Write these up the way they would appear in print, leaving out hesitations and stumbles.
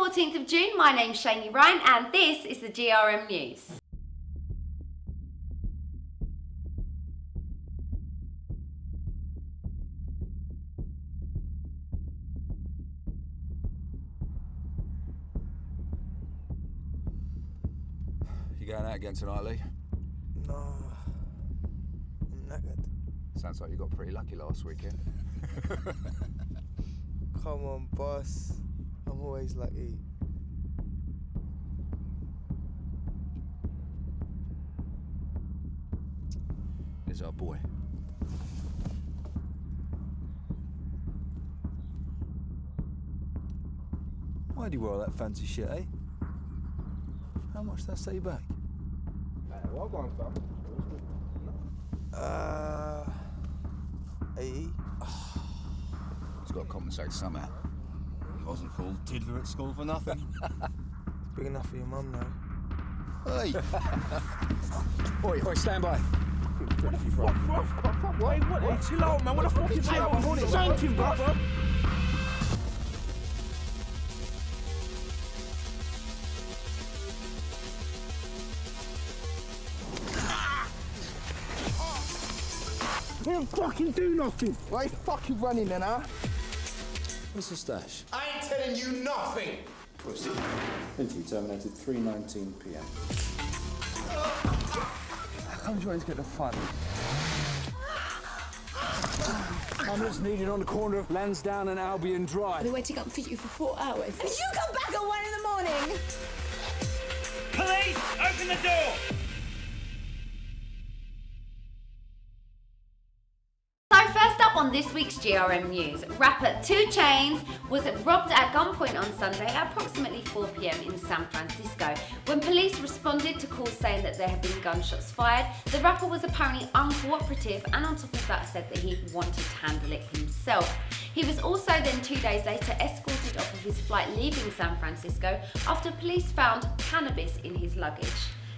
14th of June, my name's Shanie Ryan and this is the GRM News. You going out again tonight, Lee? No, I'm knackered. Sounds like you got pretty lucky last weekend. Come on, boss. I'm always lucky. Here's our boy. Why'd you wear all that fancy shit, eh? How much did that set you back? 80. He's got to compensate somehow. He wasn't called Tiddler at school for nothing. It's big enough for your mum now. Hey! Oi, stand by. Wait, what? Hey, chill out, man. What the fuck is that? Something, bro. They don't fucking do nothing. Why are you fucking running then, huh? What's the stash? I ain't telling you nothing. Pussy. Interview terminated 3:19 p.m. How come you always get the fun? I'm just needed on the corner of Lansdowne and Albion Drive. They waiting up for you for 4 hours. And you come back at 1 in the morning! Police, open the door! So first up on this week's GRM News, rapper Chainz was robbed at gunpoint on Sunday at approximately 4 p.m. in San Francisco. When police responded to calls saying that there had been gunshots fired, the rapper was apparently uncooperative and on top of that said that he wanted to handle it himself. He was also then 2 days later escorted off of his flight leaving San Francisco after police found cannabis in his luggage.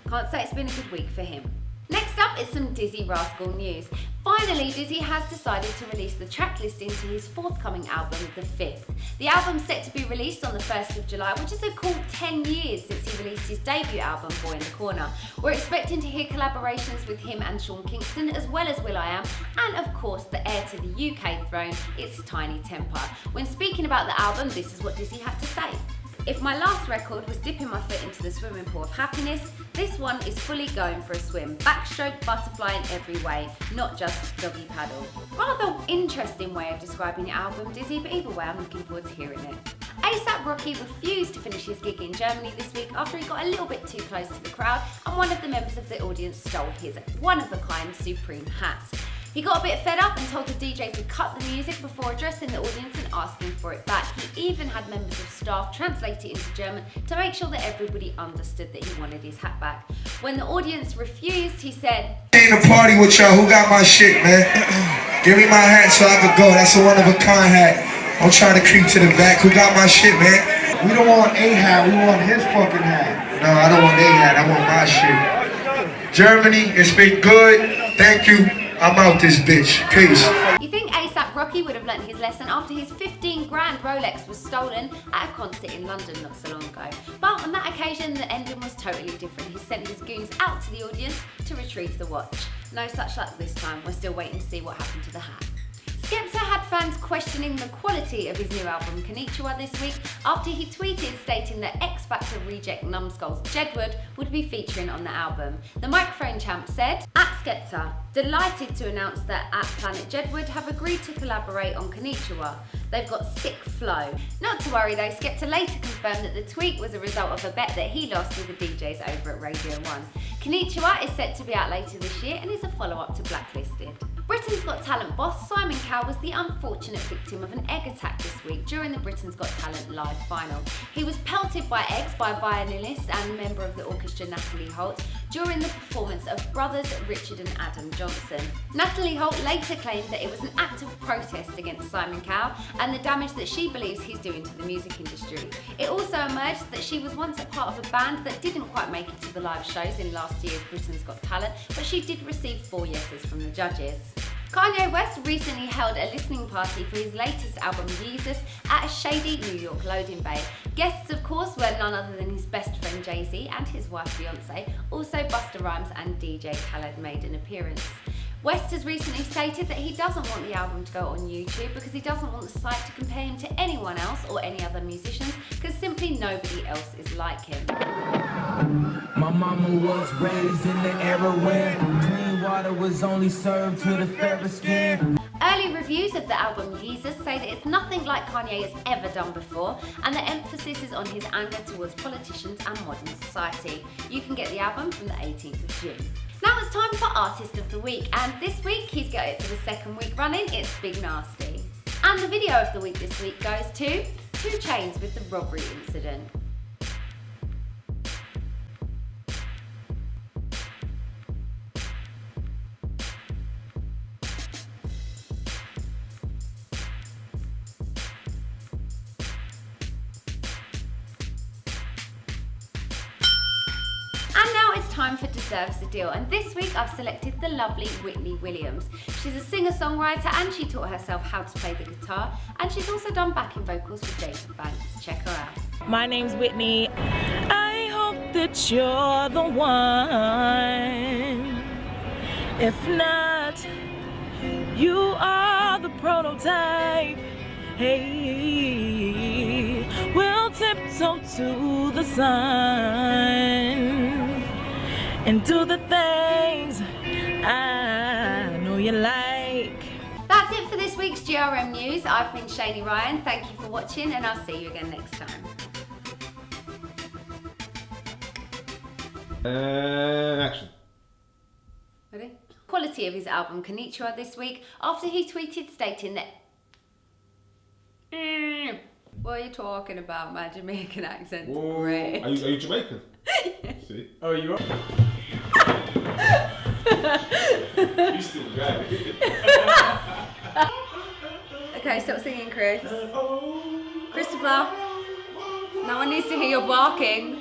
Can't say it's been a good week for him. Next up is some Dizzee Rascal news. Finally, Dizzee has decided to release the track listing to his forthcoming album, The 5th. The album's set to be released on the 1st of July, which is a cool 10 years since he released his debut album, Boy in the Corner. We're expecting to hear collaborations with him and Sean Kingston, as well as will.i.am, and of course the heir to the UK throne, it's Tinie Tempah. When speaking about the album, this is what Dizzee had to say. If my last record was dipping my foot into the swimming pool of happiness, this one is fully going for a swim. Backstroke, butterfly in every way, not just doggy paddle. Rather interesting way of describing your album, Dizzee, but either way I'm looking forward to hearing it. A$AP Rocky refused to finish his gig in Germany this week after he got a little bit too close to the crowd and one of the members of the audience stole his one-of-a-kind Supreme hat. He got a bit fed up and told the DJ to cut the music before addressing the audience and asking for it back. He even had members of staff translate it into German to make sure that everybody understood that he wanted his hat back. When the audience refused, he said, "Ain't a party with y'all. Who got my shit, man? Give me my hat so I could go. That's a one-of-a-kind hat. I'm trying to creep to the back. Who got my shit, man? We don't want a hat. We want his fucking hat. No, I don't want a hat. I want my shit. Germany, it's been good. Thank you. I'm out this bitch. Peace." You think A$AP Rocky would have learnt his lesson after his 15 grand Rolex was stolen at a concert in London not so long ago. But on that occasion, the ending was totally different. He sent his goons out to the audience to retrieve the watch. No such luck this time. We're still waiting to see what happened to the hat. Skepta had fans questioning the quality of his new album Konnichiwa this week after he tweeted stating that X Factor reject Numskull's Jedward would be featuring on the album. The microphone champ said, "At Skepta, delighted to announce that at Planet Jedward have agreed to collaborate on Konnichiwa. They've got sick flow." Not to worry though, Skepta later confirmed that the tweet was a result of a bet that he lost with the DJs over at Radio 1. Konnichiwa is set to be out later this year and is a follow-up to Blacklisted. Britain's Got Talent boss Simon Cowell was the unfortunate victim of an egg attack this week during the Britain's Got Talent live final. He was pelted by eggs by violinist and member of the orchestra Natalie Holt during the performance of brothers Richard and Adam Johnson. Natalie Holt later claimed that it was an act of protest against Simon Cowell and the damage that she believes he's doing to the music industry. It also emerged that she was once a part of a band that didn't quite make it to the live shows in last year's Britain's Got Talent, but she did receive 4 yeses from the judges. Kanye West recently held a listening party for his latest album, Yeezus, at a shady New York loading bay. Guests, of course, were none other than his best friend Jay-Z and his wife Beyonce. Also, Busta Rhymes and DJ Khaled made an appearance. West has recently stated that he doesn't want the album to go on YouTube because he doesn't want the site to compare him to anyone else or any other musicians, because simply nobody else is like him. My mama was raised in the era when clean water was only served to the fairest skin. Early reviews of the album Yeezus say that it's nothing like Kanye has ever done before, and the emphasis is on his anger towards politicians and modern society. You can get the album from the 18th of June. Now it's time for Artist of the Week, and this week he's got it for the second week running, it's Big Nasty. And the video of the week this week goes to 2 Chainz with the robbery incident. And now it's time for Deserves the Deal, and this week I've selected the lovely Whitney Williams. She's a singer-songwriter and she taught herself how to play the guitar, and she's also done backing vocals for Jason Banks. Check her out. My name's Whitney. I hope that you're the one. If not, you are the prototype. Hey, we'll tiptoe to the sun and do the things I know you like. That's it for this week's GRM News. I've been Shanie Ryan. Thank you for watching, and I'll see you again next time. Action. Ready? Quality of his album Konnichiwa this week after he tweeted stating that what are you talking about? My Jamaican accent's great. Are you Jamaican? See? Oh, you are? You still got it. Okay, stop singing, Chris. Christopher, no one needs to hear your barking.